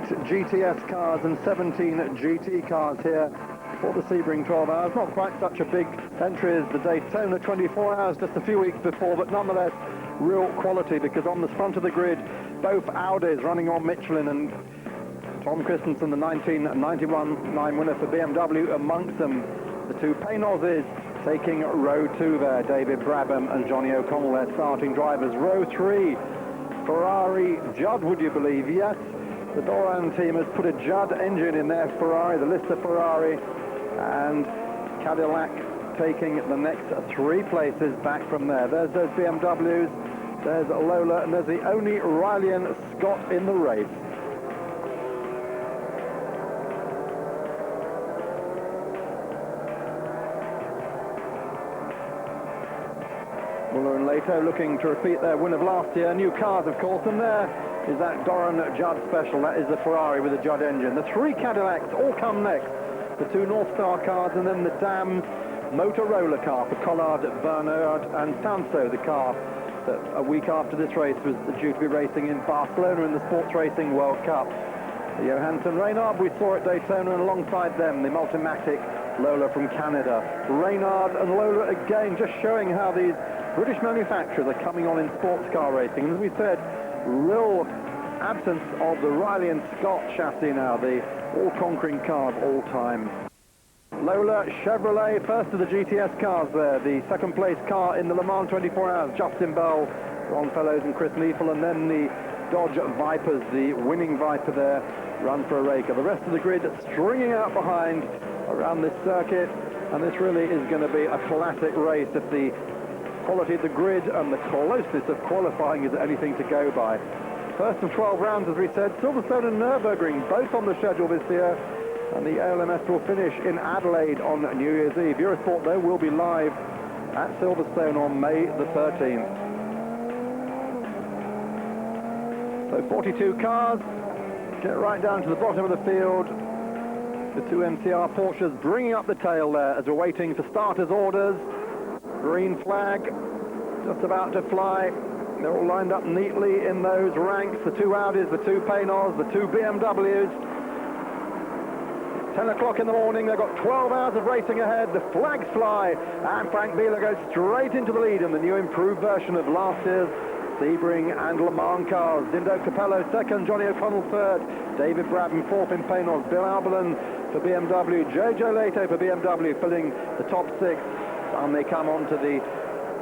GTS cars and 17 GT cars here for the Sebring 12 Hours. Not quite such a big entry as the Daytona 24 Hours just a few weeks before, but nonetheless real quality, because on the front of the grid both Audis running on Michelin, and Tom Christensen, the 1991 9 winner for BMW, amongst them. The two Paynoses taking row 2 there, David Brabham and Johnny O'Connell, their starting drivers. Row 3, Ferrari Judd, would you believe? Yes, the Doran team has put a Judd engine in their Ferrari, the Lister Ferrari, and Cadillac taking the next 3 places back from there. There's those BMWs, there's Lola, and there's the only Riley Scott in the race. Muller and Leto looking to repeat their win of last year. New cars, of course, and there is that Doran Judd special. That is the Ferrari with the Judd engine. The 3 Cadillacs all come next. The 2 North Star cars, and then the Dam Motorola car for Collard, Bernard and Sanso, the car that a week after this race was due to be racing in Barcelona in the Sports Racing World Cup. The Johansson Reynard we saw at Daytona, and alongside them the Multimatic Lola from Canada. Reynard and Lola again, just showing how these British manufacturers are coming on in sports car racing. And as we said, real absence of the Riley and Scott chassis now, the all-conquering car of all time. Lola Chevrolet, first of the GTS cars there, the second place car in the Le Mans 24 Hours, Justin Bell, Ron Fellows and Chris Neefel, and then the Dodge Vipers, the winning Viper there, run for a raker. The rest of the grid stringing out behind around this circuit, and this really is going to be a classic race if the quality of the grid and the closeness of qualifying is anything to go by. First of 12 rounds, as we said, Silverstone and Nürburgring both on the schedule this year, and the ALMS will finish in Adelaide on New Year's Eve. Eurosport, though, will be live at Silverstone on May the 13th. So 42 cars, get right down to the bottom of the field. The 2 MCR Porsches bringing up the tail there as we're waiting for starters' orders. Green flag just about to fly. They're all lined up neatly in those ranks. The 2 Audis, the 2 Paynos, the 2 BMWs. 10 o'clock in the morning, they've got 12 hours of racing ahead. The flags fly, and Frank Wheeler goes straight into the lead in the new improved version of last year's Sebring and Le Mans cars. Dindo Capello second, Johnny O'Connell third, David Brabham fourth in Paynos, Bill Albelin for BMW, JJ Leto for BMW filling the top 6. And they come on to the,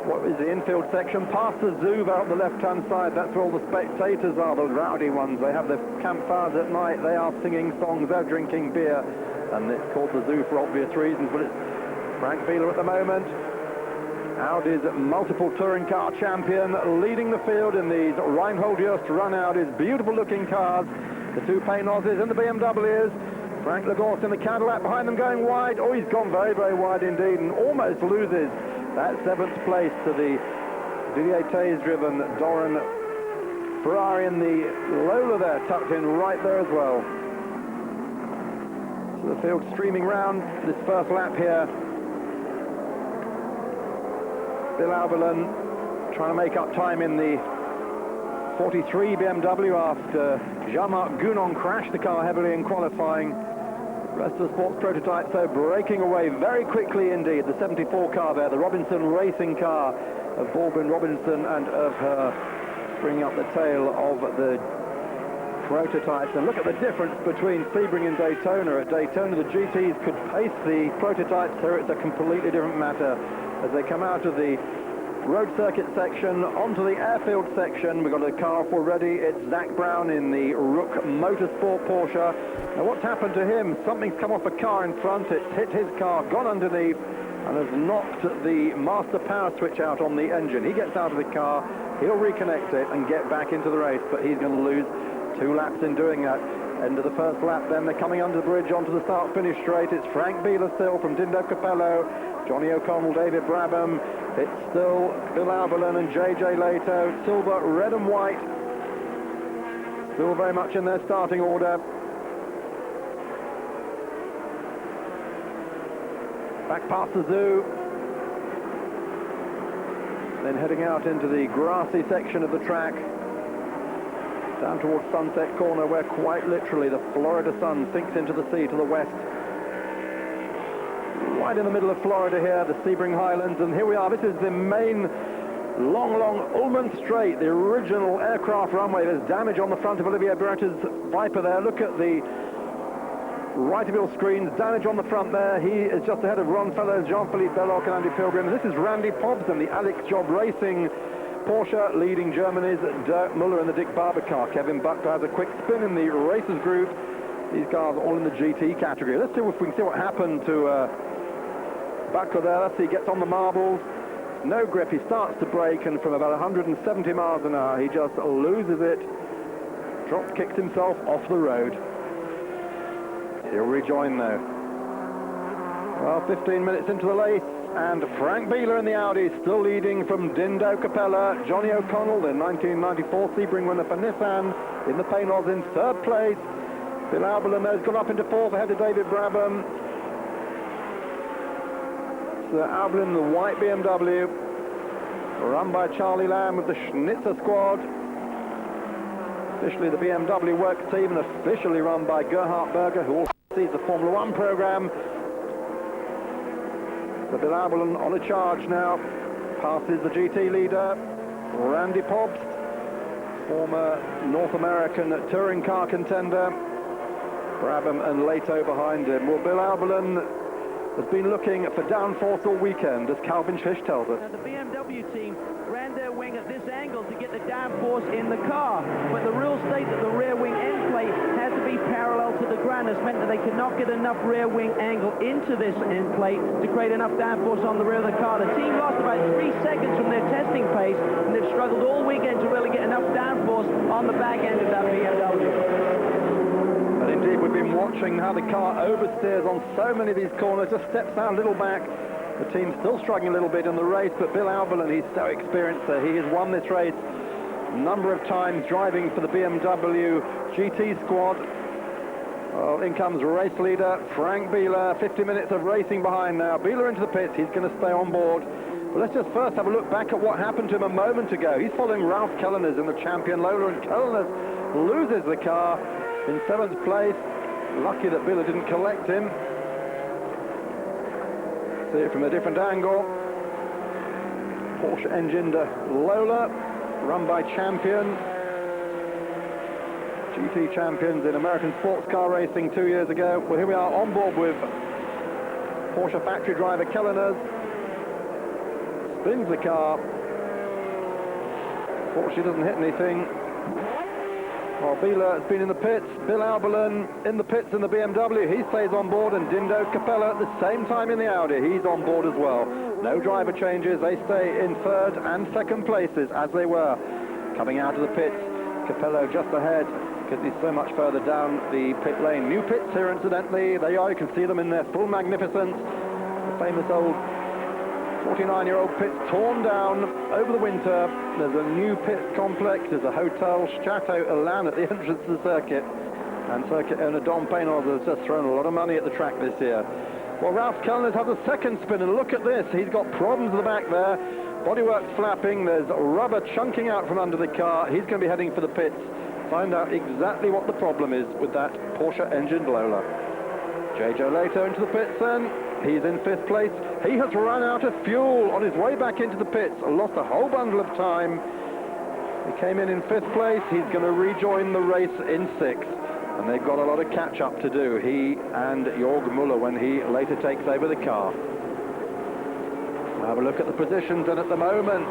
what is the infield section, past the Zoo out on the left-hand side. That's where all the spectators are, the rowdy ones. They have their campfires at night, they are singing songs, they're drinking beer, and it's called the Zoo for obvious reasons, but it's Frank Wheeler at the moment. Audi's multiple touring car champion leading the field in these Reinhold Just run Audi's beautiful looking cars. The 2 Paynoses and the BMWs. Frank Lagorce in the Cadillac behind them going wide. Oh, he's gone very, very wide indeed, and almost loses that 7th place to the Didier Tays-driven Doran Ferrari, and the Lola there tucked in right there as well. So the field streaming round this first lap here. Bill Albelin trying to make up time in the 43 BMW after Jean-Marc Gounon crashed the car heavily in qualifying. The rest of the sports prototypes, though, breaking away very quickly indeed. The 74 car there, the Robinson racing car of Baldwin Robinson and of her, bringing up the tail of the prototypes. And look at the difference between Sebring and Daytona. At Daytona, the GTs could pace the prototypes, so it's a completely different matter. As they come out of the road circuit section onto the airfield section, we've got a car off already. It's Zach Brown in the Rook Motorsport Porsche. Now what's happened to him? Something's come off a car in front, it's hit his car, gone underneath, and has knocked the master power switch out on the engine. He gets out of the car, he'll reconnect it and get back into the race, but he's going to lose 2 laps in doing that. End of the first lap then, they're coming under the bridge onto the start-finish straight. It's Frank Wheeler still from Dindo Capello, Johnny O'Connell, David Brabham. It's still Bill Albelin and JJ Leto. Silver, red and white. Still very much in their starting order. Back past the Zoo. Then heading out into the grassy section of the track. down towards Sunset Corner, where quite literally the Florida sun sinks into the sea to the west. Right in the middle of Florida here, the Sebring Highlands, and here we are. This is the main long Ullman Strait, the original aircraft runway. There's damage on the front of Olivier Beretta's Viper there. Look at the right of your screen, damage on the front there. He is just ahead of Ron Fellows, Jean-Philippe Belloc and Andy Pilgrim. This is Randy Pobson, the Alex Job Racing Porsche, leading Germany's Dirk Muller in the Dick Barber car. Kevin Buckler has a quick spin in the racers group. These cars are all in the GT category. Let's see if we can see what happened to Buckler there. Let's see, he gets on the marbles. No grip, he starts to brake, and from about 170 miles an hour, he just loses it. Drop kicks himself off the road. He'll rejoin though. Well, 15 minutes into the race, and Frank Bieler in the Audi still leading from Dindo Capella. Johnny O'Connell, the 1994 Sebring winner for Nissan, in the Paynos in third place. Bill Albelin has gone up into fourth ahead of David Brabham. Sir Albelin, the white BMW, run by Charlie Lamb with the Schnitzer squad. Officially the BMW work team, and officially run by Gerhard Berger, who also sees the Formula One program. So Bill Albelin on a charge now, passes the GT leader, Randy Pobst, former North American touring car contender. Brabham and Leto behind him. Well, Bill Albelin has been looking for downforce all weekend, as Calvin Fish tells us. Now, the BMW team ran their wing at this angle to get the downforce in the car, but the rules state that the rear wing end plate has to be parallel to the ground. This meant that they could not get enough rear wing angle into this end plate to create enough downforce on the rear of the car. The team lost about 3 seconds from their testing pace, and they've struggled all weekend to really get enough downforce on the back end of that BMW. Indeed, we've been watching how the car oversteers on so many of these corners, just steps out a little back. The team's still struggling a little bit in the race, but Bill Albelin, he's so experienced there. He has won this race a number of times, driving for the BMW GT squad. Well, in comes race leader Frank Bieler, 50 minutes of racing behind now. Bieler into the pits, he's going to stay on board. But let's just first have a look back at what happened to him a moment ago. He's following Ralph Kellerners in the champion Lola, and Kellerners loses the car in 7th place. Lucky that Bieler didn't collect him. See it from a different angle. Porsche engined Lola, run by Champion. GT champions in American sports car racing 2 years ago. Well, here we are on board with Porsche factory driver Kellerners. Spins the car. Fortunately doesn't hit anything. Well, Bieler has been in the pits. Bill Albelin in the pits in the BMW. He stays on board, and Dindo Capella at the same time in the Audi. He's on board as well. No driver changes. They stay in third and second places as they were. Coming out of the pits, Capello just ahead because he's so much further down the pit lane. New pits here, incidentally. They are. You can see them in their full magnificence. The famous old 49-year-old pits torn down over the winter. There's a new pit complex. There's a hotel, Chateau Elan, at the entrance to the circuit. And circuit owner Don Paynos has just thrown a lot of money at the track this year. Well, Ralph Kellerners has a second spin, and look at this. He's got problems at the back there. Bodywork flapping. There's rubber chunking out from under the car. He's going to be heading for the pits. Find out exactly what the problem is with that Porsche engined Lola. J.J. Leto into the pits then. He's in 5th place. He has run out of fuel on his way back into the pits. Lost a whole bundle of time. He came in 5th place. He's going to rejoin the race in 6th. And they've got a lot of catch-up to do, he and Jörg Muller, when he later takes over the car. We'll have a look at the positions, and at the moment,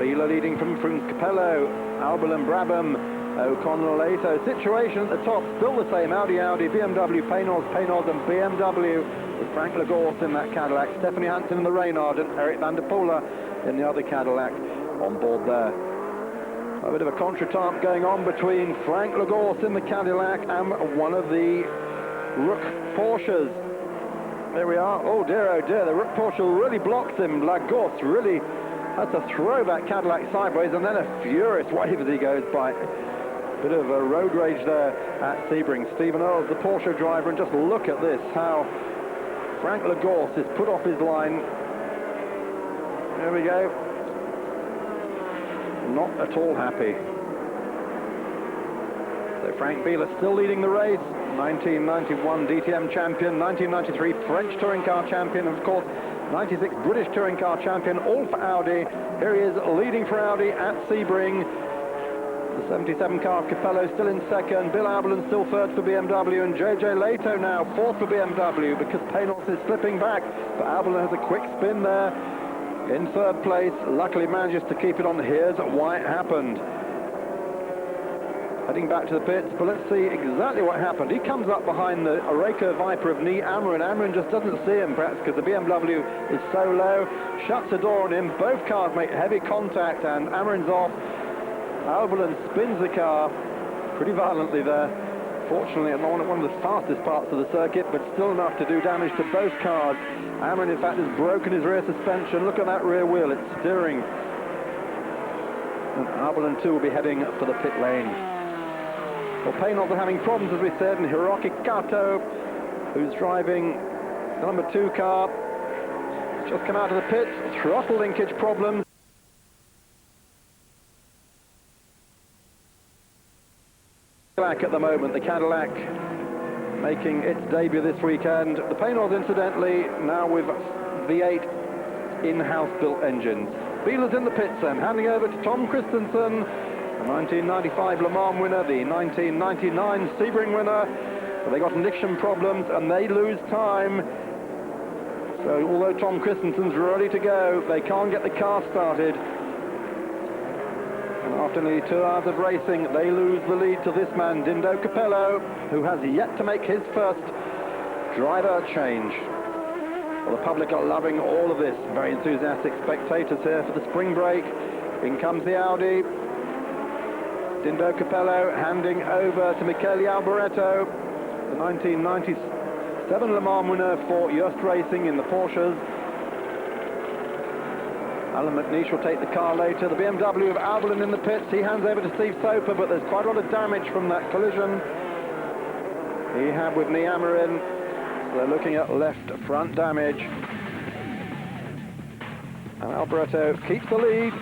Bieler leading from Capello, Albelin, Brabham, O'Connell, Leto. Situation at the top, still the same. Audi, BMW, Paynos, and BMW, with Frank Lagorce in that Cadillac, Stephanie Hansen in the Reynard, and Eric van der Poel in the other Cadillac on board there. A bit of a contretemps going on between Frank Lagorce in the Cadillac and one of the Rook Porsches. There we are. Oh dear, the Rook Porsche really blocks him. Lagorce really had to throw that Cadillac sideways, and then a furious wave as he goes by. Bit of a road rage there at Sebring. Stephen Earls, the Porsche driver, and just look at this, how Frank Lagorce is put off his line. There we go. Not at all happy. Frank Biela still leading the race. 1991 DTM champion, 1993 French touring car champion, and of course 96 British touring car champion, all for Audi. Here he is leading for Audi at Sebring. The 77 car of Capello still in second, Bill Albelin still third for BMW, and JJ Leto now fourth for BMW because Panos is slipping back, but Albelin has a quick spin there in third place. Luckily manages to keep it on. Here's why it happened. Heading back to the pits, but let's see exactly what happened. He comes up behind the Oreca Viper of Nii Amrin. Amrin just doesn't see him, perhaps because the BMW is so low, shuts the door on him. Both cars make heavy contact, and Amrin's off. Albelin spins the car pretty violently there. Fortunately, one of the fastest parts of the circuit, but still enough to do damage to both cars. Amrin, in fact, has broken his rear suspension. Look at that rear wheel, it's steering. And Albelin, too, will be heading for the pit lane. Well, Panos are having problems, as we said, and Hiroki Kato, who's driving the number 2 car, just come out of the pits, throttle linkage problems. At the moment, the Cadillac making its debut this weekend. The Panos, incidentally, now with V8 in-house built engines. Biela's in the pits then, handing over to Tom Christensen, the 1995 Le Mans winner, the 1999 Sebring winner. But they got ignition problems and they lose time. So although Tom Christensen's ready to go, they can't get the car started. And after nearly 2 hours of racing, they lose the lead to this man, Dindo Capello, who has yet to make his first driver change. Well, the public are loving all of this. Very enthusiastic spectators here for the spring break. In comes the Audi. Dindo Capello handing over to Michele Alboreto, the 1997 Le Mans winner for Just Racing in the Porsches. Alan McNeish will take the car later. The BMW of Albelin in the pits. He hands over to Steve Soper, but there's quite a lot of damage from that collision he had with Nii Amrin. So they're looking at left front damage. And Alboreto keeps the lead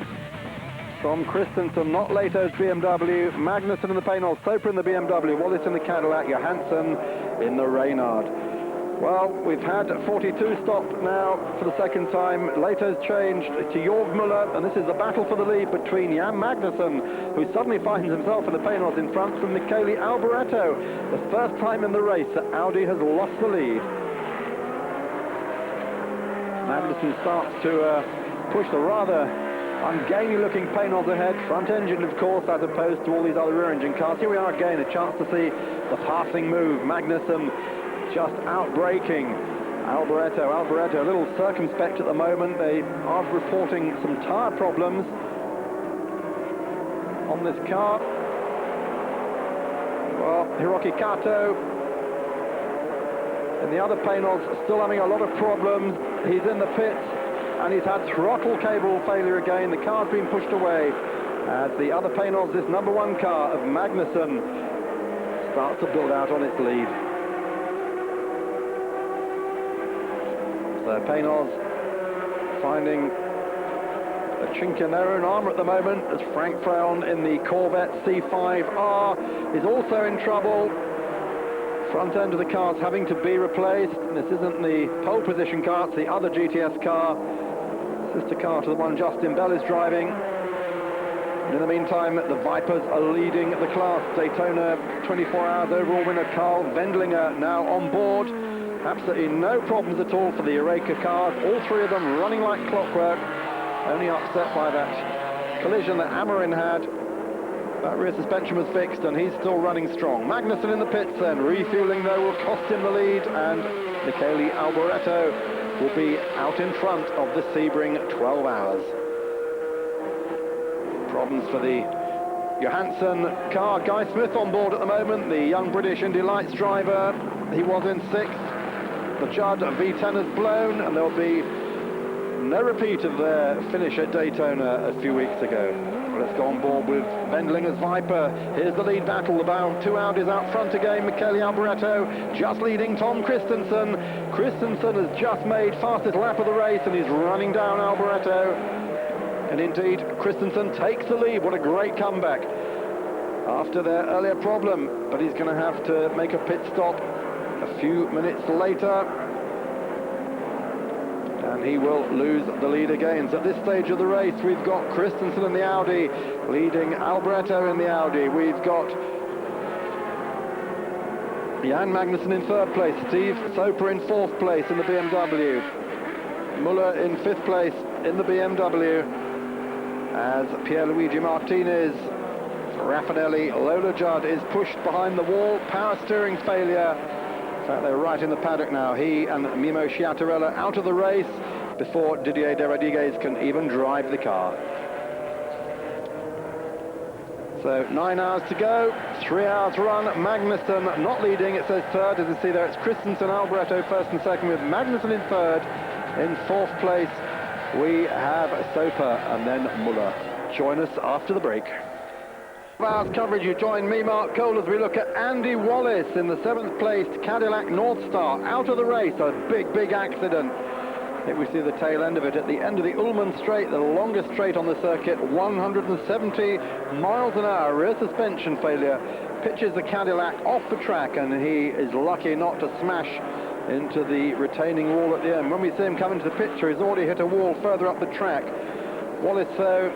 from Christensen, not Leto's BMW, Magnussen in the Panos, Soper in the BMW, Wallace in the Cadillac, Johansson in the Reynard. Well, we've had 42 stop now for the second time. Leto's changed to Jorg Muller, and this is a battle for the lead between Jan Magnussen, who suddenly finds himself in the Panos in front from Michele Alboreto. The first time in the race that Audi has lost the lead. Magnussen starts to push the rather ungainly looking Panos ahead, front engine of course, as opposed to all these other rear engine cars. Here we are again, a chance to see the passing move. Magnussen just outbraking Alboreto. Alboreto a little circumspect at the moment. They are reporting some tyre problems on this car. Well, Hiroki Kato and the other Panos still having a lot of problems. He's in the pits and he's had throttle cable failure again. The car's been pushed away as the other Panos, this number 1 car of Magnussen, starts to build out on its lead. So Panos finding a chink in their own armour at the moment, as Frank Frown in the Corvette C5R is also in trouble. Front end of the car's having to be replaced. This isn't the pole position car, it's the other GTS car, sister car to the one Justin Bell is driving. And in the meantime, the Vipers are leading the class. Daytona 24 hours overall winner Carl Wendlinger now on board. Absolutely no problems at all for the Oreca cars. All 3 of them running like clockwork. Only upset by that collision that Amrin had. That rear suspension was fixed and he's still running strong. Magnussen in the pits then. Refueling though will cost him the lead, and Michele Alboreto will be out in front of the Sebring 12 hours. Problems for the Johansson car. Guy Smith on board at the moment, the young British Indy Lights driver. He was in 6th. The Judd V10 has blown, and there'll be no repeat of their finish at Daytona a few weeks ago. Well, let's go on board with Wendlinger's Viper. Here's the lead battle. About 2 Audis out front again. Michele Alboreto just leading Tom Christensen. Christensen has just made fastest lap of the race, and he's running down Alboreto. And indeed, Christensen takes the lead. What a great comeback. after their earlier problem, but he's going to have to make a pit stop a few minutes later, and he will lose the lead again. So at this stage of the race, we've got Christensen in the Audi leading Alboreto in the Audi. We've got Jan Magnussen in third place, Steve Soper in fourth place in the BMW, Muller in fifth place in the BMW, as Pierluigi Martinez, Raffanelli, Lola Judd is pushed behind the wall, power steering failure. In fact, they're right in the paddock now. He and Mimo Sciattarella out of the race before Didier de Rodriguez can even drive the car. So 9 hours to go, 3 hours run. Magnussen not leading, it says third. As you see there, it's Christensen, Alboreto first and second, with Magnussen in third. In fourth place, we have Soper and then Muller. Join us after the break. Hours coverage, you join me, Mark Cole, as we look at Andy Wallace in the 7th placed Cadillac North Star, out of the race. A big accident. I think we see the tail end of it at the end of the Ullman Straight, the longest straight on the circuit, 170 miles an hour. Rear suspension failure pitches the Cadillac off the track, and he is lucky not to smash into the retaining wall at the end. When we see him come into the picture, he's already hit a wall further up the track. Wallace, though,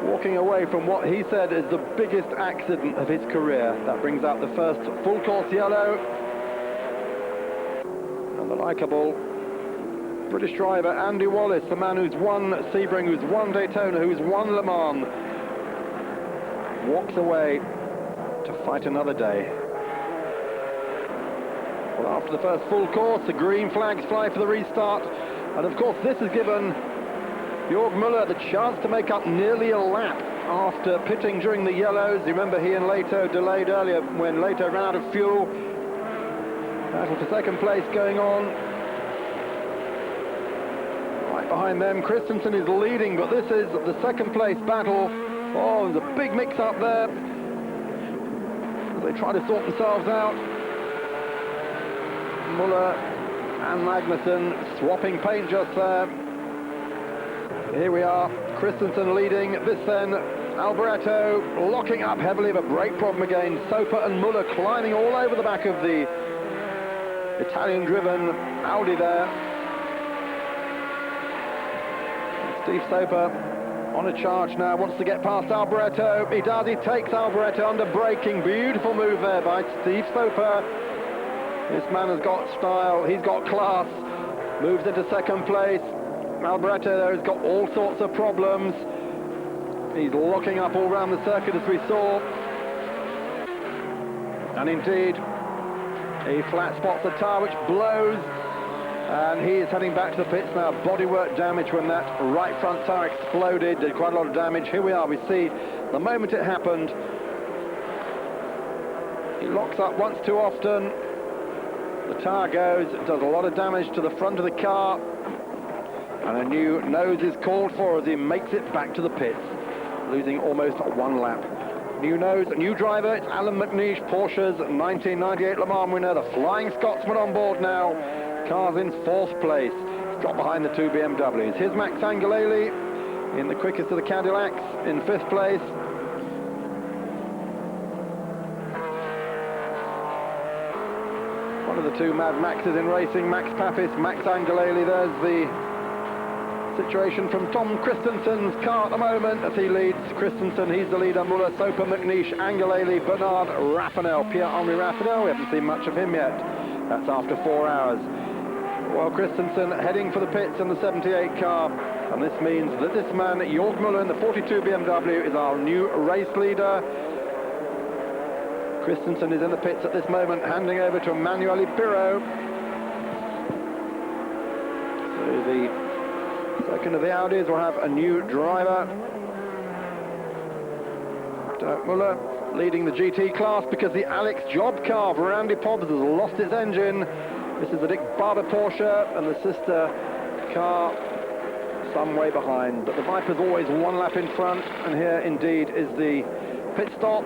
walking away from what he said is the biggest accident of his career. That brings out the first full course yellow, and the likeable British driver Andy Wallace, the man who's won Sebring, who's won Daytona, who's won Le Mans, walks away to fight another day. Well, after the first full course, the green flags fly for the restart, and of course this has given Jörg Müller the chance to make up nearly a lap after pitting during the yellows. You remember he and Leto delayed earlier when Leto ran out of fuel. Battle for second place going on. Right behind them, Christensen is leading, but this is the second place battle. Oh, there's a big mix up there as they try to sort themselves out. Muller and Magnussen swapping paint just there. Here we are, Christensen leading. This then, Alboreto locking up heavily, but brake problem again. Soper and Muller climbing all over the back of the Italian-driven Audi there. Steve Soper on a charge now, wants to get past Alboreto. He does, he takes Alboreto under braking. Beautiful move there by Steve Soper. This man has got style, he's got class. Moves into second place. Alboreto there has got all sorts of problems. He's locking up all around the circuit as we saw. And indeed, he flat spots the tyre which blows. And he is heading back to the pits now. Bodywork damage when that right front tyre exploded. Did quite a lot of damage. Here we are, we see the moment it happened. He locks up once too often. The tyre goes, it does a lot of damage to the front of the car. And a new nose is called for as he makes it back to the pits, losing almost one lap. New nose, new driver, it's Alan McNeish, Porsche's 1998 Le Mans winner, the Flying Scotsman on board now. Car's in fourth place, dropped behind the two BMWs. Here's Max Angelelli in the quickest of the Cadillacs in fifth place. One of the two Mad Maxes in racing, Max Papis, Max Angelelli. There's the situation from Tom Christensen's car at the moment as he leads. Christensen, he's the leader. Muller, Soper, McNeish, Angelelli, Bernard, Raffanel, Pierre-Henri Raffanel. We haven't seen much of him yet. That's after 4 hours. Well, Christensen heading for the pits in the 78 car, and this means that this man, Jörg Müller in the 42 BMW, is our new race leader. Christensen is in the pits at this moment, handing over to Emanuele Pirro. So the second of the Audis will have a new driver. Dirk Muller leading the GT class because the Alex Job car for Randy Pobbs has lost its engine. This is the Dick Barber Porsche and the sister car some way behind. But the Viper's always one lap in front, and here indeed is the pit stop.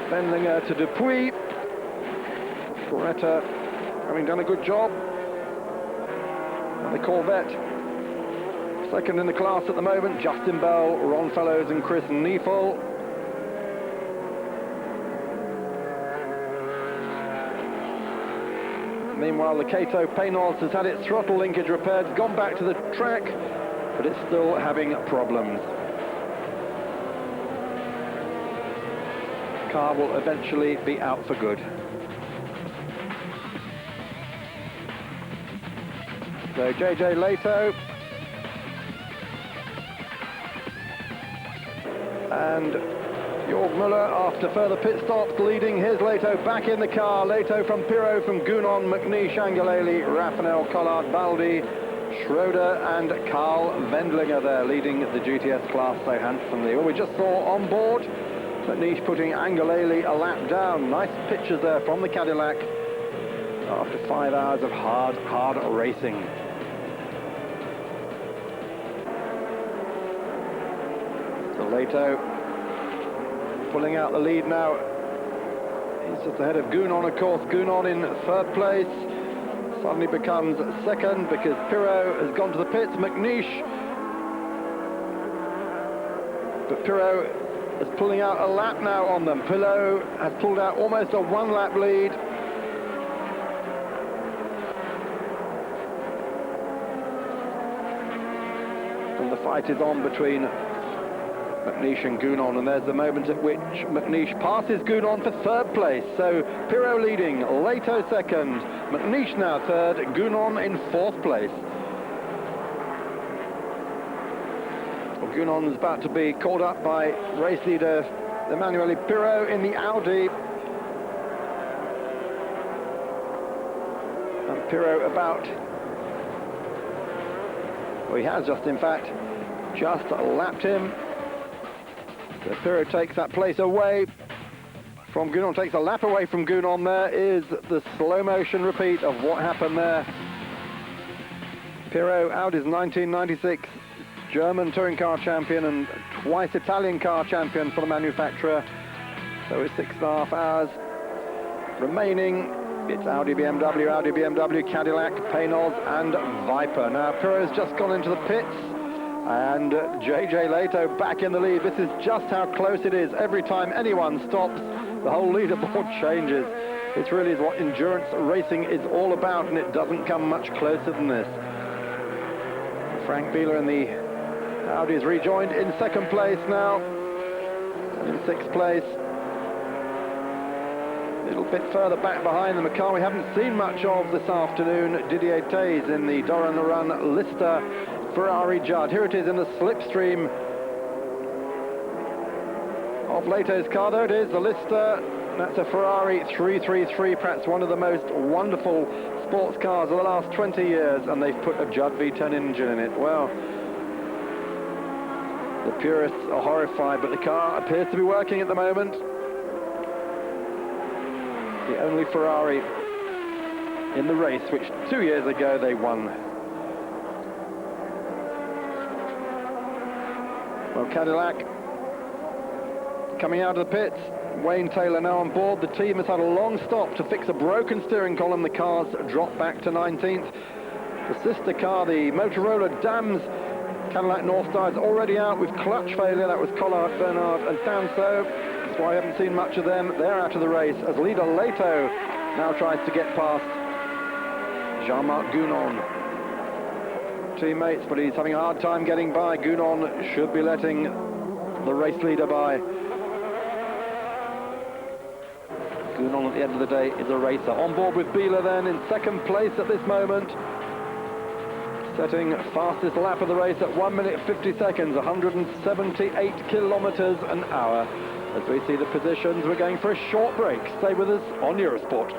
Bendlinger to Dupuis. Coretta having done a good job. And the Corvette second in the class at the moment, Justin Bell, Ron Fellows and Chris Neefel. Meanwhile, the Cato Panos has had its throttle linkage repaired, gone back to the track, but it's still having problems. Car will eventually be out for good. So JJ Leto and Jörg Müller, after further pit stops, leading. Here's Leto back in the car. Leto from Pirot, from Gounon, McNeish, Angelelli, Raffanel, Collard, Baldi, Schroeder and Carl Wendlinger there, leading the GTS class so handsomely. Well, we just saw on board McNeish putting Angelelli a lap down. Nice pictures there from the Cadillac after 5 hours of hard racing. So Leto pulling out the lead now. He's just ahead of Gounon, of course. Gounon in third place. Suddenly becomes second because Pirot has gone to the pits. McNeish. But Pirot is pulling out a lap now on them. Pirot has pulled out almost a one-lap lead. And the fight is on between McNeish and Gounon, and there's the moment at which McNeish passes Gounon for third place. So Pirot leading, Leto second, McNeish now third, Gounon in fourth place. Well, Gounon is about to be called up by race leader Emanuele Pirot in the Audi. And Pirot about, well, he has just in fact just lapped him. So Pirot takes that place away from Gounon, takes a lap away from Gounon. There is the slow motion repeat of what happened there. Pirot, Audi's 1996 German touring car champion and twice Italian car champion for the manufacturer. So it's 6.5 hours remaining. It's Audi, BMW, Cadillac, Panos and Viper. Now Pirot's just gone into the pits. And JJ Leto back in the lead. This is just how close it is. Every time anyone stops, the whole leaderboard changes. This really is what endurance racing is all about, and it doesn't come much closer than this. Frank Bieler in the Audi is rejoined in second place now. In sixth place. A little bit further back behind them, a car we haven't seen much of this afternoon, Didier Taze in the Doran Run Lister Ferrari Judd. Here it is in the slipstream of Leto's car. There it is, the Lister. That's a Ferrari 333, perhaps one of the most wonderful sports cars of the last 20 years, and they've put a Judd V10 engine in it. Well, the purists are horrified, but the car appears to be working at the moment. The only Ferrari in the race, which 2 years ago they won. Well, Cadillac coming out of the pits. Wayne Taylor now on board. The team has had a long stop to fix a broken steering column. The car's dropped back to 19th. The sister car, the Motorola Dams Cadillac Northstar, is already out with clutch failure. That was Collard, Bernard and Sanso. That's why I haven't seen much of them. They're out of the race as leader Leto now tries to get past Jean-Marc Gounon. Teammates, but he's having a hard time getting by. Gounon should be letting the race leader by. Gounon at the end of the day is a racer. On board with Bieler then in second place at this moment. Setting fastest lap of the race at 1 minute 50 seconds, 178 kilometers an hour. As we see the positions, we're going for a short break. Stay with us on Eurosport.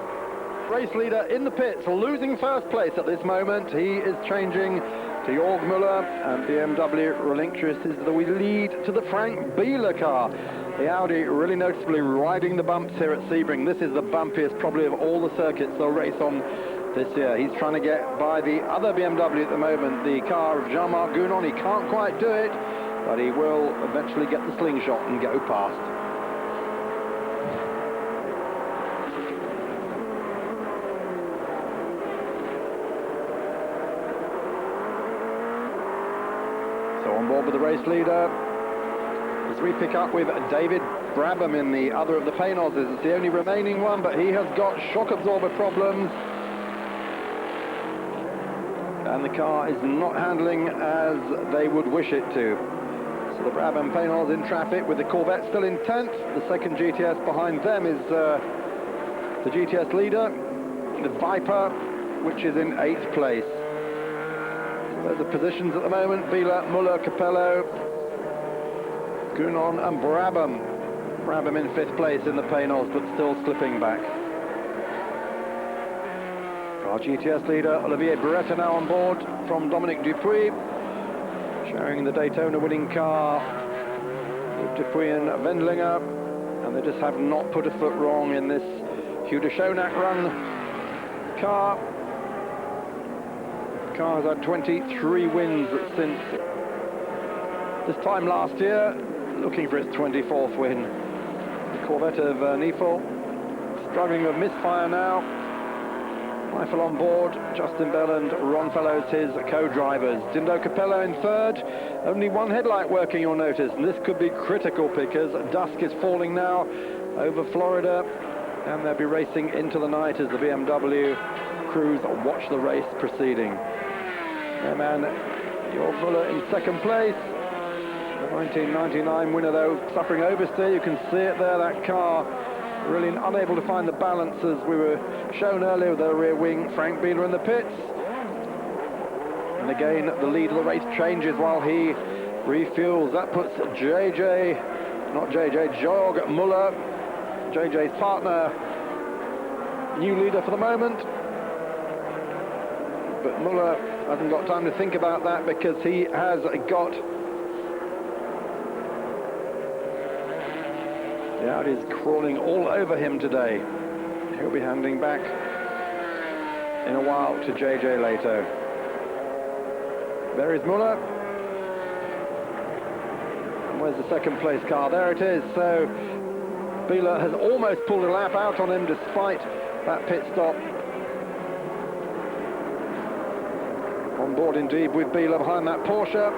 Race leader in the pits, losing first place at this moment. He is changing to Jörg Müller, and BMW relinquishes the lead to the Frank Bieler car. The Audi really noticeably riding the bumps here at Sebring. This is the bumpiest probably of all the circuits they'll race on this year. He's trying to get by the other BMW at the moment, the car of Jean-Marc Gounon. He can't quite do it, but he will eventually get the slingshot and go past. So on board with the race leader, as we pick up with David Brabham in the other of the Paynoses. It's the only remaining one, but he has got shock absorber problems. and the car is not handling as they would wish it to. So the Brabham Paynolds in traffic with the Corvette still in 10th. The second GTS behind them is the GTS leader, the Viper, which is in 8th place. So there's the positions at the moment: Biela, Muller, Capello, Gunon and Brabham. Brabham in 5th place in the Paynolds, but still slipping back. Our GTS leader, Olivier Beretta, now on board from Dominic Dupuy, sharing the Daytona winning car with Dupuy and Wendlinger, and they just have not put a foot wrong in this Hugh de Schonack run car. The car has had 23 wins since this time last year, looking for its 24th win. The Corvette of Neifel struggling with misfire now. Neifel on board, Justin Bell and Ron Fellows his co-drivers. Dindo Capello in 3rd. Only one headlight working, you'll notice, and this could be critical because dusk is falling now over Florida, and they'll be racing into the night as the BMW crews watch the race proceeding. Their man Jörg Müller in 2nd place. The 1999 winner, though, suffering oversteer. You can see it there, that car really unable to find the balance, as we were shown earlier with the rear wing. Frank Biela in the pits. And again, the lead of the race changes while he refuels. That puts Jörg Müller, JJ's partner, new leader for the moment. But Müller hasn't got time to think about that because he has got the Audi's crawling all over him today. He'll be handing back in a while to JJ Leto. There is Müller. And where's the 2nd place car? There it is. So Biela has almost pulled a lap out on him despite that pit stop. On board indeed with Biela behind that Porsche.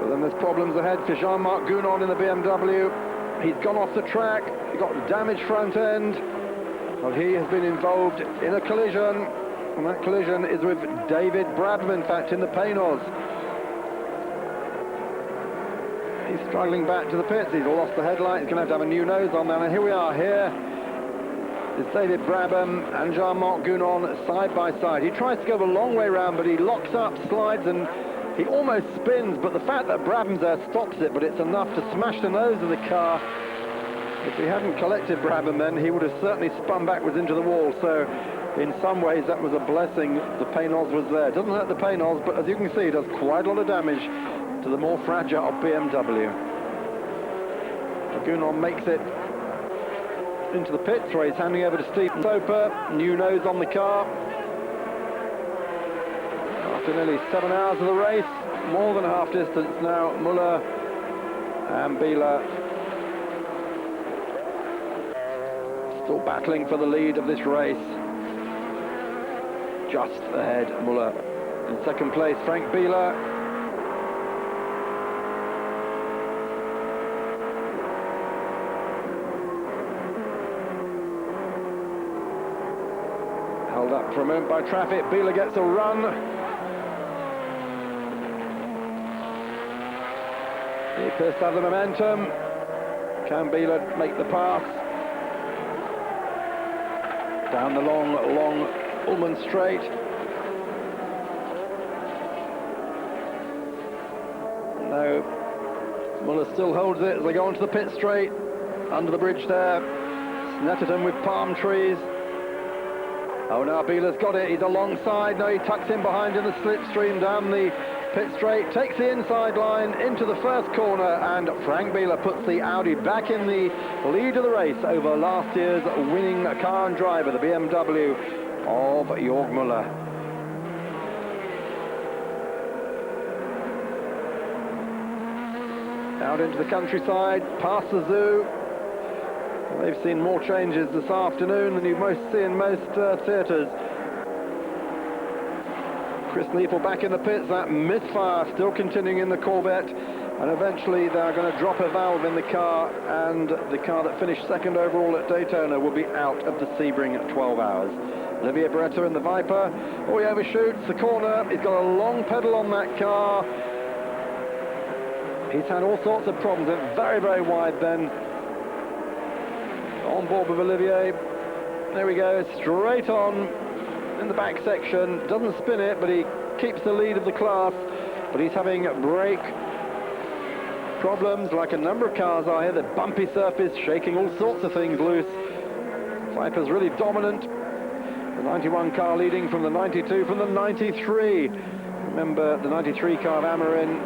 But then there's problems ahead for Jean-Marc Gunon in the BMW. He's gone off the track. He got a damaged front end. Well, he has been involved in a collision, and that collision is with David Brabham, in fact, in the Paynolds. He's struggling back to the pits. He's lost the headlight. He's going to have a new nose on there. And here we are. Here is David Brabham and Jean-Marc Gunon side by side. He tries to go the long way round, but he locks up, slides, and he almost spins, but the fact that Brabham's there stops it, but it's enough to smash the nose of the car. If he hadn't collected Brabham, then he would have certainly spun backwards into the wall. So in some ways that was a blessing the Paynolds was there. It doesn't hurt the Paynolds, but as you can see, it does quite a lot of damage to the more fragile BMW. Gunon makes it into the pits where he's handing over to Steve Soper. New nose on the car. After nearly 7 hours of the race, more than half distance now, Müller and Biela still battling for the lead of this race. Just ahead, Müller. In 2nd place, Frank Biela. Held up for a moment by traffic. Biela gets a run. He appears to have the momentum. Can Biela make the pass? Down the long Ullman straight. No, Müller still holds it as they go onto the pit straight. Under the bridge there. Snetterton with palm trees. Oh, now Biela's got it. He's alongside. No, he tucks in behind in the slipstream down the pit straight, takes the inside line into the first corner, and Frank Biela puts the Audi back in the lead of the race over last year's winning car and driver, the BMW of Jörg Müller. Out into the countryside, past the zoo. They've seen more changes this afternoon than you most see in most theatres. Chris Neifel back in the pits, that misfire still continuing in the Corvette And eventually they're going to drop a valve in the car, and the car that finished second overall at Daytona will be out of the Sebring at 12 hours. Olivier Beretta in the Viper. Oh, he overshoots the corner. He's got a long pedal on that car. He's had all sorts of problems. It's very, very wide then. On board with Olivier. There we go, straight on in the back section. Doesn't spin it, but he keeps the lead of the class. But he's having brake problems, like a number of cars are here. The bumpy surface, shaking all sorts of things loose. Viper's really dominant. The 91 car leading from the 92, from the 93. Remember the 93 car of Amarin.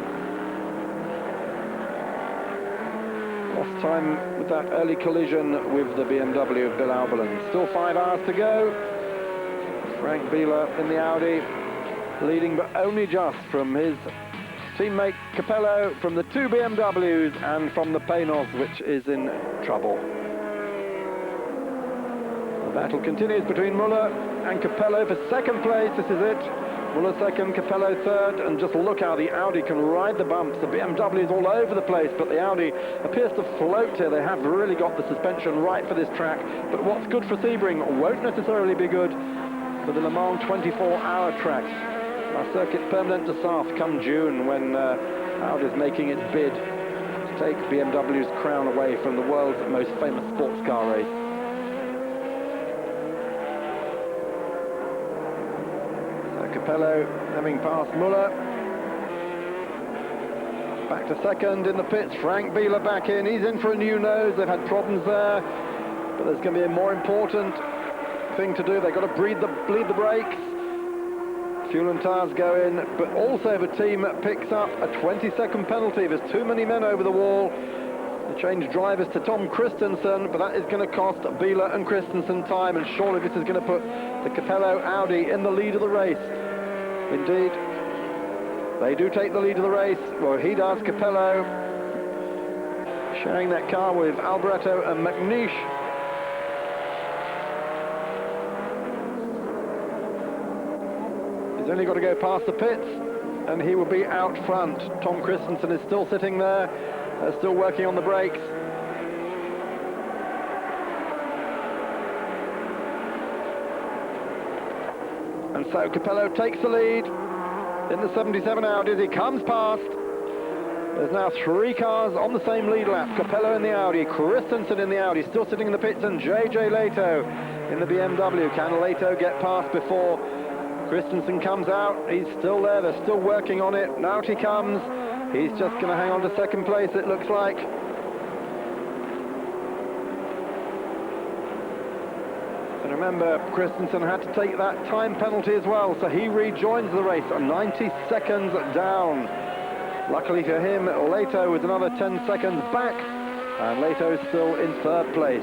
Lost time with that early collision with the BMW of Bill Albelin. Still 5 hours to go. Frank Biela in the Audi, leading but only just from his teammate Capello, from the two BMWs, and from the Paynos, which is in trouble. The battle continues between Muller and Capello for second place. This is it. Muller second, Capello third, and just look how the Audi can ride the bumps. The BMW is all over the place, but the Audi appears to float here. They have really got the suspension right for this track, but what's good for Sebring won't necessarily be good for the Le Mans 24-hour track. Our circuit's permanent to Sarthe come June, when Audi's making its bid to take BMW's crown away from the world's most famous sports car race. Capello having passed Muller. Back to second in the pits. Frank Biela back in. He's in for a new nose. They've had problems there, but there's going to be a more important thing to do. They've got to bleed the brakes. Fuel and tyres go in, but also the team picks up a 20-second penalty. There's too many men over the wall. They change drivers to Tom Christensen, but that is going to cost Biela and Christensen time, and surely this is going to put the Capello Audi in the lead of the race. Indeed, they do take the lead of the race. Well, he does, Capello, sharing that car with Alboreto and McNeish. He's only got to go past the pits, and he will be out front. Tom Christensen is still sitting there, still working on the brakes. And so Capello takes the lead in the 77 Audis. He comes past. There's now 3 cars on the same lead lap. Capello in the Audi, Christensen in the Audi, still sitting in the pits, and JJ Leto in the BMW. Can Leto get past before Christensen comes out? He's still there. They're still working on it. Now he comes. He's just going to hang on to second place, it looks like. And remember, Christensen had to take that time penalty as well, so he rejoins the race, 90 seconds down. Luckily for him, Leto is another 10 seconds back, and Leto is still in third place.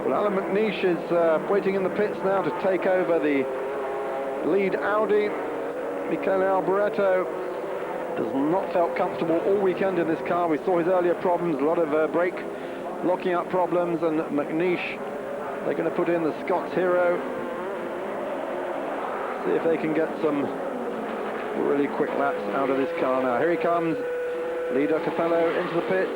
Well, Alan McNeish is waiting in the pits now to take over the lead Audi. Michele Alboreto has not felt comfortable all weekend in this car. We saw his earlier problems, a lot of brake locking up problems, and McNeish, they're going to put in the Scots hero. See if they can get some really quick laps out of this car now. Here he comes, leader Capello into the pit.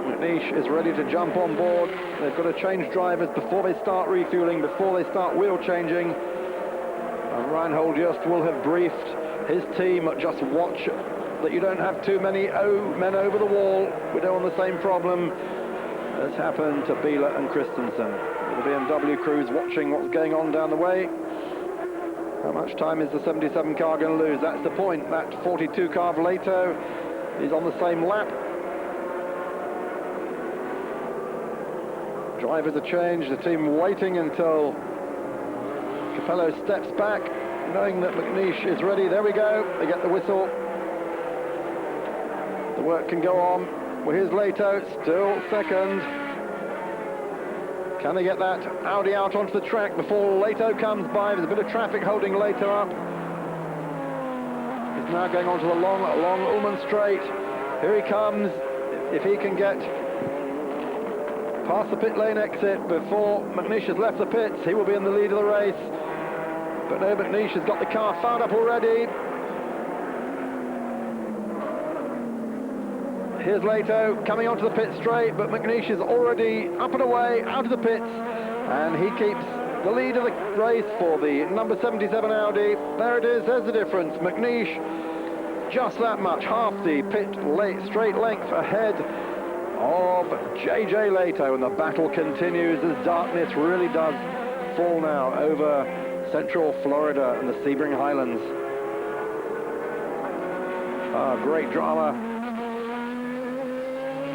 McNeish is ready to jump on board. They've got to change drivers before they start refueling, before they start wheel changing. And Reinhold just will have briefed his team, just watch that you don't have too many men over the wall. We don't want the same problem as happened to Biela and Christensen. The BMW crews watching what's going on down the way. How much time is the 77 car going to lose? That's the point. That 42 car of Leto is on the same lap. Drivers are changed, the team waiting until Capello steps back, knowing that McNeish is ready. There we go, they get the whistle. The work can go on. Well, here's Leto, still second. Can they get that Audi out onto the track before Leto comes by? There's a bit of traffic holding Leto up. He's now going onto the long Ullman straight. Here he comes. If he can get past the pit lane exit before McNeish has left the pits, he will be in the lead of the race. But no, McNeish has got the car fired up already. Here's Leto coming onto the pit straight, but McNeish is already up and away, out of the pits, and he keeps the lead of the race for the number 77 Audi. There it is, there's the difference. McNeish just that much, half the straight length ahead of JJ Leto, and the battle continues as darkness really does fall now over central Florida and the Sebring Highlands. Great drama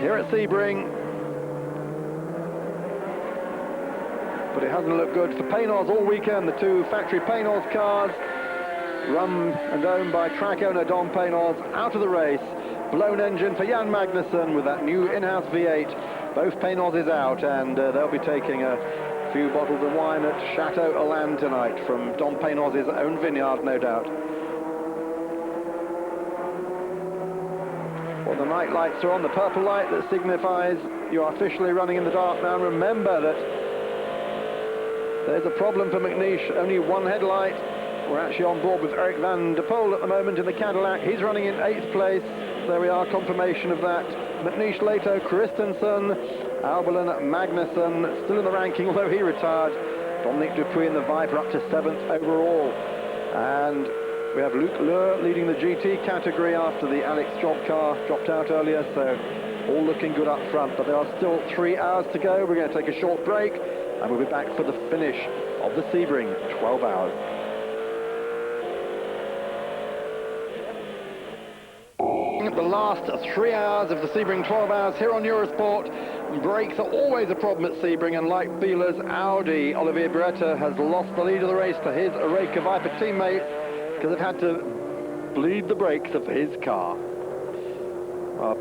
here at Sebring, but it hasn't looked good for Paynos all weekend. The two factory Paynos cars, run and owned by track owner Don Paynos, out of the race. Blown engine for Jan Magnussen with that new in-house V8. Both Paynos is out, and they'll be taking a few bottles of wine at Chateau Hollande tonight from Don Paynos' own vineyard, no doubt. Well, the night lights are on, the purple light that signifies you are officially running in the dark now. Remember that there's a problem for McNeish, only one headlight. We're actually on board with Eric van der Poel at the moment in the Cadillac. He's running in 8th place. There we are, confirmation of that. McNeish, Leto, Christensen, Albelin, Magnussen, still in the ranking, although he retired. Dominic Dupuy in the Viper up to 7th overall. And we have Luc Leur leading the GT category after the Alex Job car dropped out earlier, so all looking good up front. But there are still 3 hours to go. We're going to take a short break, and we'll be back for the finish of the Sebring 12 hours. The last 3 hours of the Sebring 12 hours here on Eurosport. Brakes are always a problem at Sebring, and like Biela's Audi, Olivier Beretta has lost the lead of the race to his Oreca Viper teammate because they've had to bleed the brakes of his car.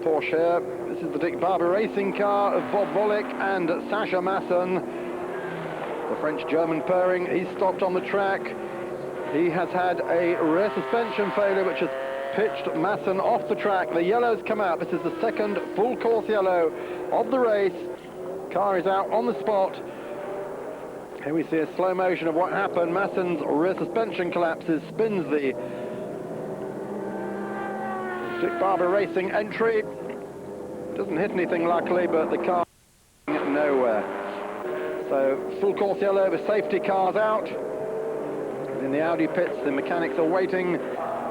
Porsche, this is the Dick Barber racing car of Bob Volek and Sascha Masson. The French-German pairing, he's stopped on the track. He has had a rear suspension failure which has pitched Masson off the track. The yellows come out. This is the second full course yellow of the race. Car is out on the spot. Here we see a slow motion of what happened. Masson's rear suspension collapses, spins the Dick Barber Racing entry. Doesn't hit anything luckily, but the car is nowhere. So full course yellow with safety cars out. In the Audi pits, the mechanics are waiting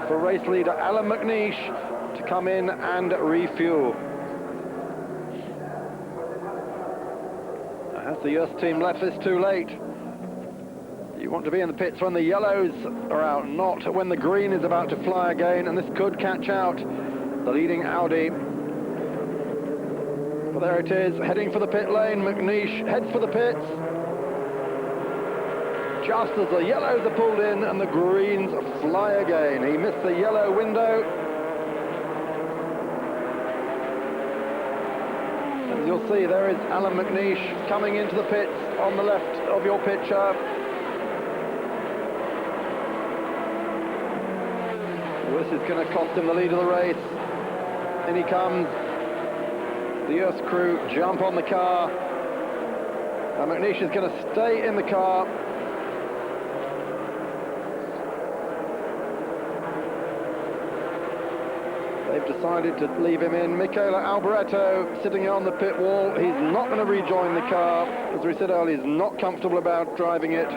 for race leader Alan McNeish to come in and refuel. Has the US team left this too late? You want to be in the pits when the yellows are out, not when the green is about to fly again, and this could catch out the leading Audi. Well, there it is, heading for the pit lane. McNeish heads for the pits. Just as the yellows are pulled in and the greens fly again. He missed the yellow window. As you'll see, there is Alan McNeish coming into the pits on the left of your picture. This is going to cost him the lead of the race. In he comes. The US crew jump on the car. And McNeish is going to stay in the car. They've decided to leave him in. Michele Alboreto sitting on the pit wall. He's not going to rejoin the car. As we said earlier, he's not comfortable about driving it.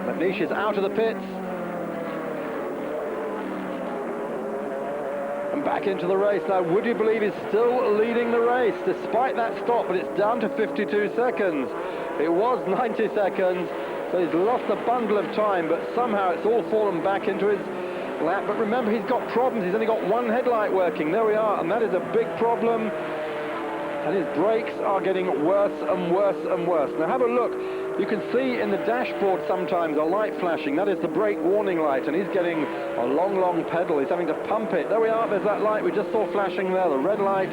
McNeish is out of the pits. And back into the race. Now, would you believe he's still leading the race despite that stop, but it's down to 52 seconds. It was 90 seconds, so he's lost a bundle of time, but somehow it's all fallen back into his lap. But remember, he's got problems. He's only got one headlight working. There we are, and that is a big problem. And his brakes are getting worse and worse and worse. Now have a look. You can see in the dashboard sometimes a light flashing. That is the brake warning light, and he's getting a long, long pedal. He's having to pump it. There we are. There's that light we just saw flashing there, the red light.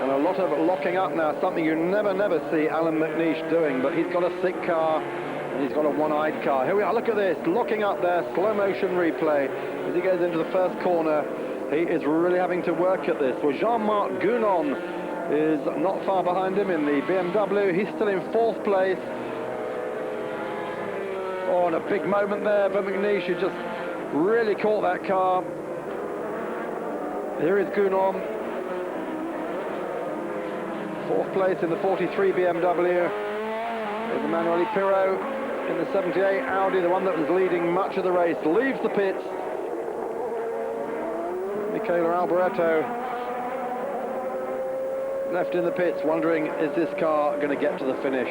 And a lot of locking up now, something you never see Alan McNeish doing, but he's got a sick car. And he's got a one-eyed car. Here we are, look at this, locking up there, slow motion replay. As he goes into the first corner, he is really having to work at this. Well, Jean-Marc Gounon is not far behind him in the BMW. He's still in 4th place. Oh, and a big moment there for McNeish, who just really caught that car. Here is Gunon. Fourth place in the 43 BMW. There's Emanuele Pirro in the 78 Audi, the one that was leading much of the race, leaves the pits. Michele Alboreto left in the pits, wondering, is this car going to get to the finish?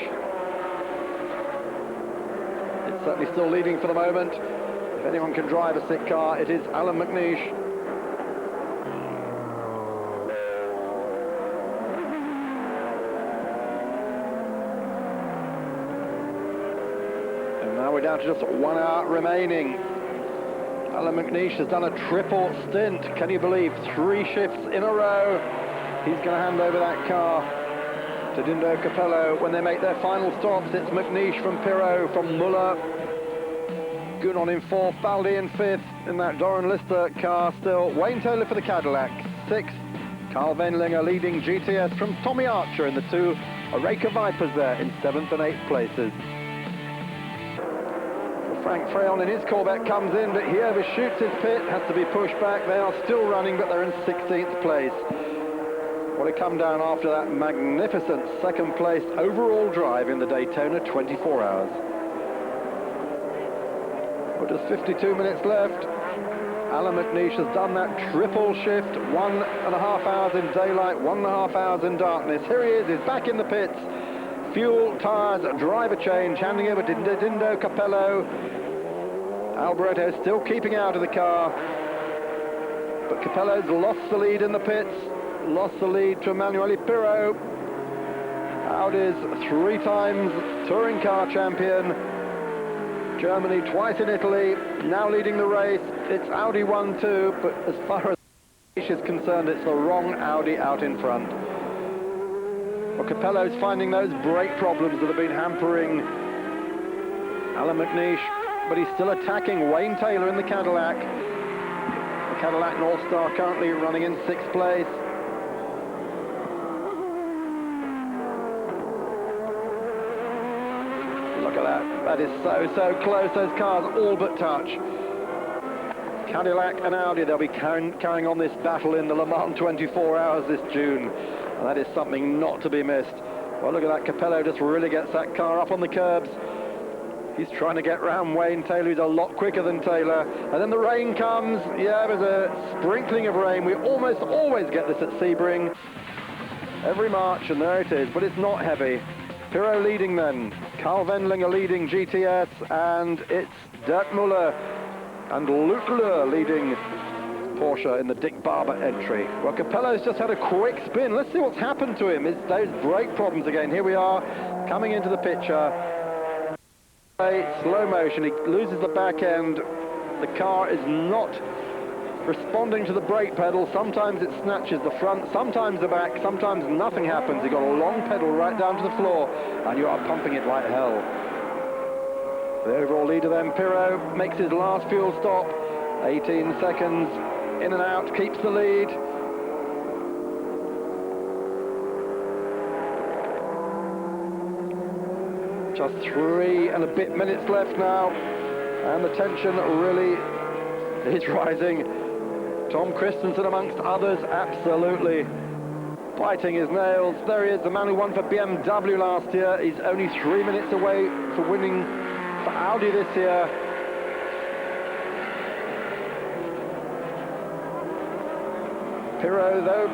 It's certainly still leading for the moment. If anyone can drive a sick car, it is Alan McNeish. And now we're down to just 1 hour remaining. Alan McNeish has done a triple stint. Can you believe? 3 shifts in a row. He's going to hand over that car to Dindo Capello when they make their final stops. It's McNeish from Pirro, from Muller. Gunon in 4th, Baldi in 5th in that Doran Lister car still. Wayne Taylor for the Cadillac, 6th. Carl Wendlinger leading GTS from Tommy Archer in the 2 Oreca Vipers there in 7th and 8th places. Frank Freyon in his Corvette comes in, but he overshoots his pit, has to be pushed back. They are still running, but they're in 16th place. What a come down after that magnificent second place overall drive in the Daytona 24 hours. Well, just 52 minutes left. Alan McNeish has done that triple shift, 1.5 hours in daylight, 1.5 hours in darkness. Here he is, he's back in the pits. Fuel, tyres, driver change, handing over to Dindo Capello. Alboreto still keeping out of the car, but Capello's lost the lead in the pits, lost the lead to Emanuele Pirro. Audi's 3 times touring car champion, Germany twice in Italy, now leading the race. It's Audi 1-2, but as far as is concerned, it's the wrong Audi out in front. Well, Capello's finding those brake problems that have been hampering Alan McNeish, but he's still attacking Wayne Taylor in the Cadillac. The Cadillac North Star currently running in 6th place. Look at that. That is so close. Those cars all but touch. Cadillac and Audi, they'll be carrying on this battle in the Le Mans 24 hours this June. And that is something not to be missed. Well, look at that. Capello just really gets that car up on the curbs. He's trying to get round Wayne Taylor, who's a lot quicker than Taylor. And then the rain comes. Yeah, there's a sprinkling of rain. We almost always get this at Sebring every March, and there it is. But it's not heavy. Pirro leading then. Carl Wendlinger leading GTS, and it's Dirk Muller and Luke Lure leading Porsche in the Dick Barber entry. Well, Capello's just had a quick spin. Let's see what's happened to him. It's those brake problems again. Here we are, coming into the picture. Slow motion, he loses the back end. The car is not responding to the brake pedal. Sometimes it snatches the front, sometimes the back, sometimes nothing happens. You've got a long pedal right down to the floor, and you are pumping it like hell. The overall leader then, Pirro, makes his last fuel stop. 18 seconds, in and out, keeps the lead. Just 3 and a bit minutes left now, and the tension really is rising. Tom Christensen, amongst others, absolutely biting his nails. There he is, the man who won for BMW last year. He's only 3 minutes away from winning for Audi this year. Pirro, though,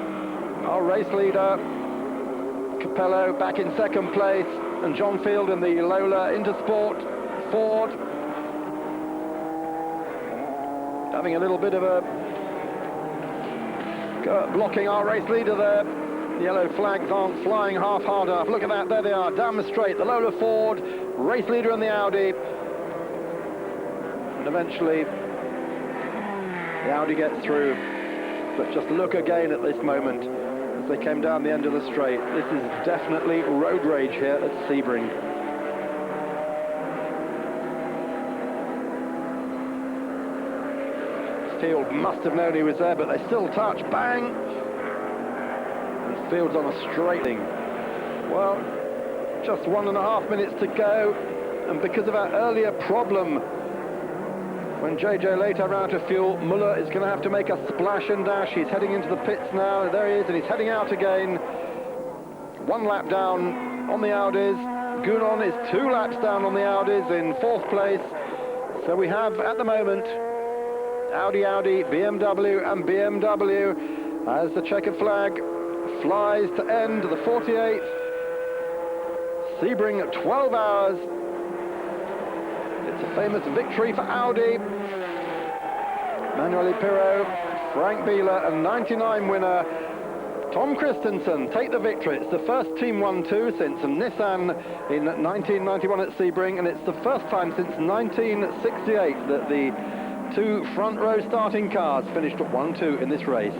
our race leader. Capello back in 2nd place, and John Field in the Lola Intersport Ford. Having a little bit of a blocking our race leader there. The yellow flags aren't flying half hard enough. Look at that, there they are, down the straight. The Lola Ford, race leader in the Audi. And eventually, the Audi gets through. But just look again at this moment as they came down the end of the straight. This is definitely road rage here at Sebring. Field must have known he was there, but they still touch. Bang! And Field's on a straight thing. Well, just 1.5 minutes to go, and because of our earlier problem When JJ later ran out of fuel, Muller is going to have to make a splash and dash. He's heading into the pits now. There he is, and he's heading out again. 1 lap down on the Audis. Gounon is 2 laps down on the Audis in 4th place. So we have, at the moment, Audi, BMW and BMW as the checkered flag flies to end the 48th. Sebring at 12 hours. It's a famous victory for Audi. Manuel Pirot, Frank Bieler, and 99 winner Tom Christensen take the victory. It's the first Team 1-2 since Nissan in 1991 at Sebring, and it's the first time since 1968 that the 2 front row starting cars finished at 1-2 in this race.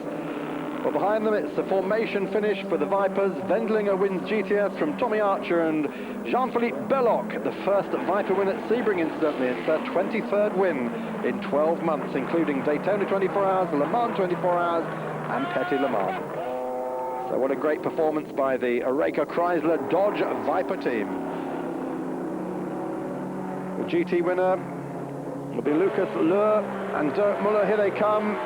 But behind them, it's a formation finish for the Vipers. Wendlinger wins GTS from Tommy Archer and Jean-Philippe Belloc, the first Viper win at Sebring, incidentally. It's their 23rd win in 12 months, including Daytona 24 Hours, Le Mans 24 Hours, and Petit Le Mans. So what a great performance by the Oreca Chrysler Dodge Viper team. The GT winner will be Lucas Löhr and Dirk Muller. Here they come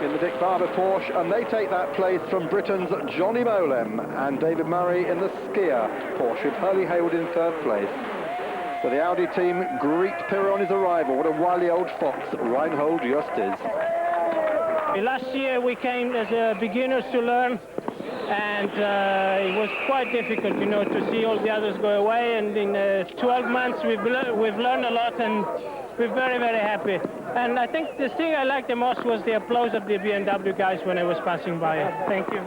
in the Dick Barber Porsche, and they take that place from Britain's Johnny Molem and David Murray in the Skier Porsche, with Hurley Haywood in 3rd place. So the Audi team greet Pirot on his arrival. What a wily old fox Reinhold Just is. Last year we came as beginners to learn, and it was quite difficult, you know, to see all the others go away. And in 12 months we've learned a lot, and we're very, very happy. And I think the thing I liked the most was the applause of the BMW guys when I was passing by. Thank you.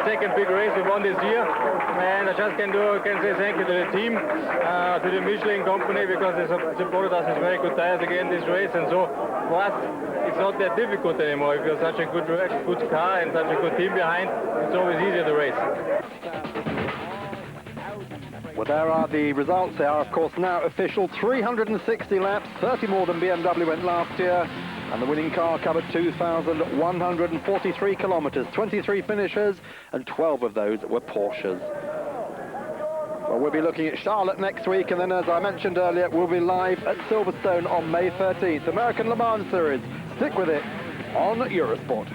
Second big race we won this year, and I just can say thank you to the team, to the Michelin company, because they supported us with very good tires again this race, and so for us it's not that difficult anymore. If you're such a good car and such a good team behind, it's always easier to race. Well, there are the results. They are, of course, now official. 360 laps, 30 more than BMW went last year. And the winning car covered 2,143 kilometres, 23 finishers, and 12 of those were Porsches. Well, we'll be looking at Charlotte next week, and then, as I mentioned earlier, we'll be live at Silverstone on May 13th. American Le Mans Series. Stick with it on Eurosport.